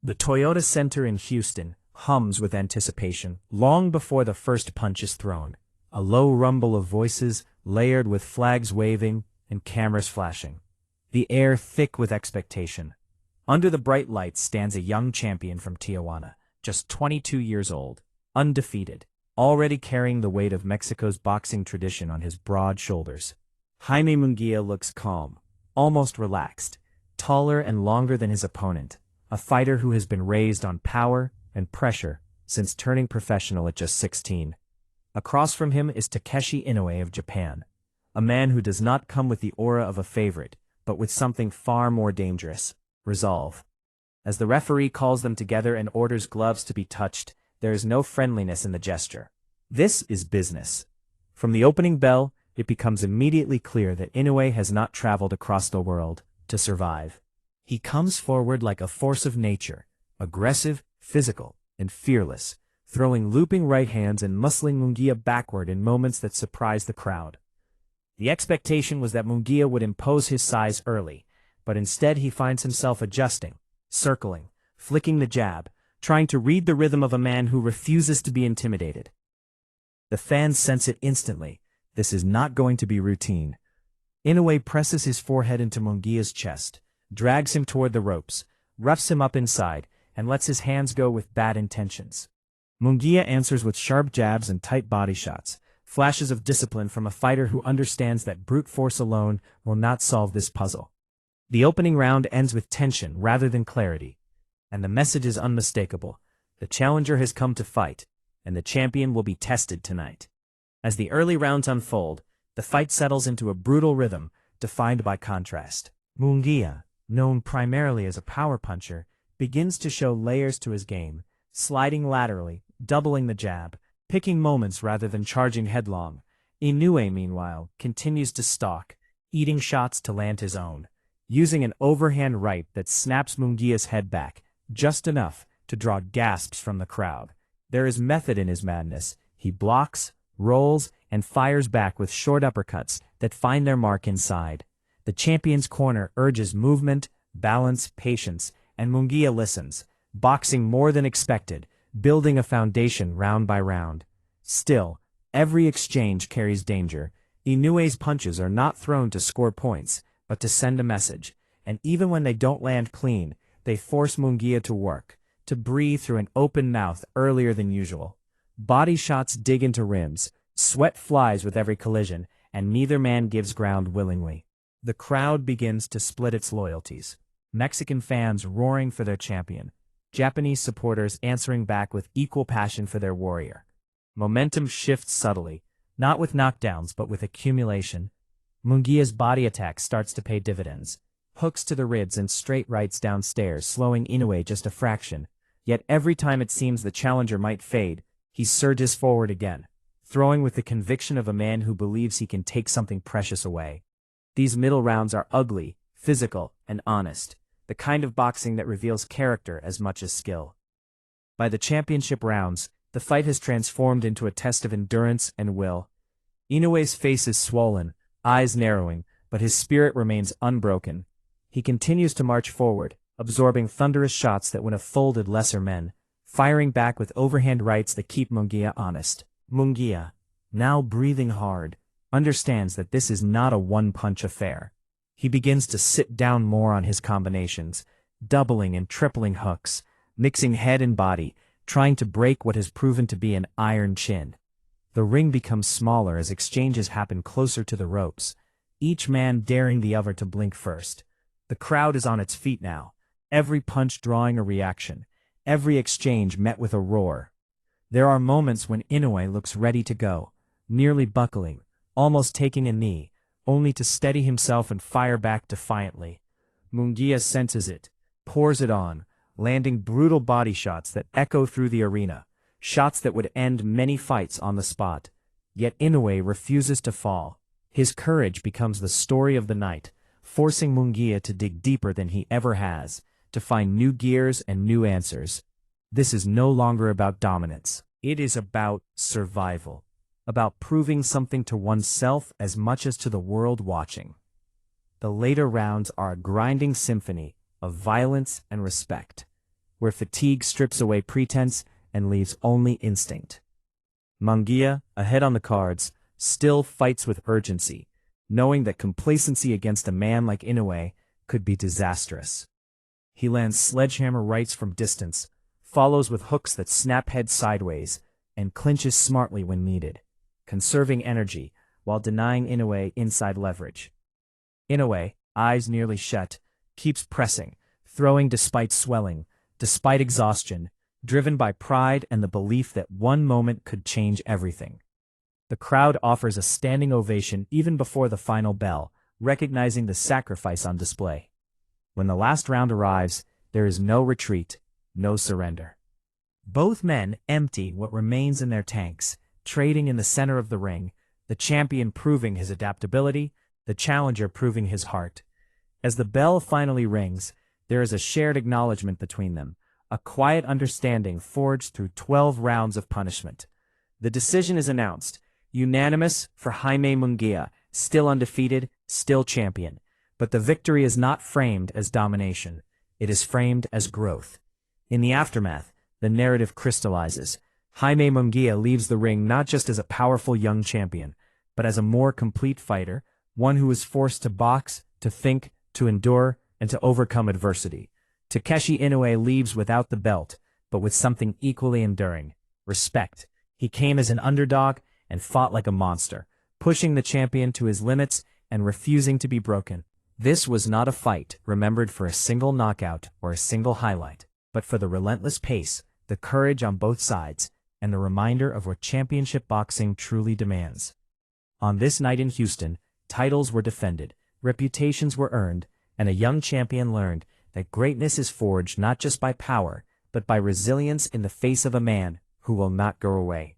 The Toyota Center in Houston hums with anticipation long before the first punch is thrown. A low rumble of voices, layered with flags waving and cameras flashing. The air thick with expectation. Under the bright lights stands a young champion from Tijuana, just 22 years old, undefeated, already carrying the weight of Mexico's boxing tradition on his broad shoulders. Jaime Munguia looks calm, almost relaxed, taller and longer than his opponent, a fighter who has been raised on power and pressure since turning professional at just 16. Across from him is Takeshi Inoue of Japan, a man who does not come with the aura of a favorite, but with something far more dangerous: resolve. As the referee calls them together and orders gloves to be touched, there is no friendliness in the gesture. This is business. From the opening bell, it becomes immediately clear that Inoue has not traveled across the world to survive. He comes forward like a force of nature, aggressive, physical, and fearless, throwing looping right hands and muscling Munguia backward in moments that surprise the crowd. The expectation was that Munguia would impose his size early, but instead he finds himself adjusting, circling, flicking the jab, trying to read the rhythm of a man who refuses to be intimidated. The fans sense it instantly. This is not going to be routine. Inoue presses his forehead into Munguia's chest, drags him toward the ropes, roughs him up inside, and lets his hands go with bad intentions. Munguia answers with sharp jabs and tight body shots, flashes of discipline from a fighter who understands that brute force alone will not solve this puzzle. The opening round ends with tension rather than clarity, and the message is unmistakable. The challenger has come to fight, and the champion will be tested tonight. As the early rounds unfold, the fight settles into a brutal rhythm, defined by contrast. Munguia, known primarily as a power puncher, begins to show layers to his game, sliding laterally, doubling the jab, picking moments rather than charging headlong. Inoue, meanwhile, continues to stalk, eating shots to land his own, using an overhand right that snaps Munguia's head back, just enough to draw gasps from the crowd. There is method in his madness. He blocks, rolls, and fires back with short uppercuts that find their mark inside. The champion's corner urges movement, balance, patience, and Munguia listens, boxing more than expected, building a foundation round by round. Still, every exchange carries danger. Inoue's punches are not thrown to score points, but to send a message, and even when they don't land clean, they force Munguia to work, to breathe through an open mouth earlier than usual. Body shots dig into rims, sweat flies with every collision, and neither man gives ground willingly. The crowd begins to split its loyalties. Mexican fans roaring for their champion, Japanese supporters answering back with equal passion for their warrior. Momentum shifts subtly, not with knockdowns but with accumulation. Munguia's body attack starts to pay dividends. Hooks to the ribs and straight rights downstairs, slowing Inoue just a fraction. Yet every time it seems the challenger might fade, he surges forward again, throwing with the conviction of a man who believes he can take something precious away. These middle rounds are ugly, physical, and honest, the kind of boxing that reveals character as much as skill. By the championship rounds, the fight has transformed into a test of endurance and will. Inoue's face is swollen, eyes narrowing, but his spirit remains unbroken. He continues to march forward, absorbing thunderous shots that would have folded lesser men, firing back with overhand rights that keep Munguia honest. Munguia, now breathing hard, understands that this is not a one-punch affair. He begins to sit down more on his combinations, doubling and tripling hooks, mixing head and body, trying to break what has proven to be an iron chin. The ring becomes smaller as exchanges happen closer to the ropes, each man daring the other to blink first. The crowd is on its feet now, every punch drawing a reaction, every exchange met with a roar. There are moments when Inoue looks ready to go, nearly buckling, almost taking a knee, only to steady himself and fire back defiantly. Munguia senses it, pours it on, landing brutal body shots that echo through the arena, shots that would end many fights on the spot. Yet Inoue refuses to fall. His courage becomes the story of the night, forcing Munguia to dig deeper than he ever has, to find new gears and new answers. This is no longer about dominance. It is about survival, about proving something to oneself as much as to the world watching. The later rounds are a grinding symphony of violence and respect. where fatigue strips away pretense and leaves only instinct. Munguia, ahead on the cards, still fights with urgency, knowing that complacency against a man like Inoue could be disastrous. He lands sledgehammer rights from distance, follows with hooks that snap head sideways, and clinches smartly when needed, conserving energy while denying Inoue inside leverage. Inoue, eyes nearly shut, keeps pressing, throwing despite swelling, despite exhaustion, driven by pride and the belief that one moment could change everything. The crowd offers a standing ovation even before the final bell, recognizing the sacrifice on display. When the last round arrives, there is no retreat, no surrender. Both men empty what remains in their tanks, trading in the center of the ring, the champion proving his adaptability, the challenger proving his heart. As the bell finally rings, there is a shared acknowledgement between them, a quiet understanding forged through 12 rounds of punishment. The decision is announced, unanimous for Jaime Munguia, still undefeated, still champion. But the victory is not framed as domination. It is framed as growth. In the aftermath, the narrative crystallizes. Jaime Munguia leaves the ring not just as a powerful young champion, but as a more complete fighter, one who is forced to box, to think, to endure, and to overcome adversity. Takeshi Inoue leaves without the belt, but with something equally enduring: respect. He came as an underdog and fought like a monster, pushing the champion to his limits and refusing to be broken. This was not a fight remembered for a single knockout or a single highlight, but for the relentless pace, the courage on both sides, and the reminder of what championship boxing truly demands. On this night in Houston, titles were defended, reputations were earned, and a young champion learned that greatness is forged not just by power, but by resilience in the face of a man who will not go away.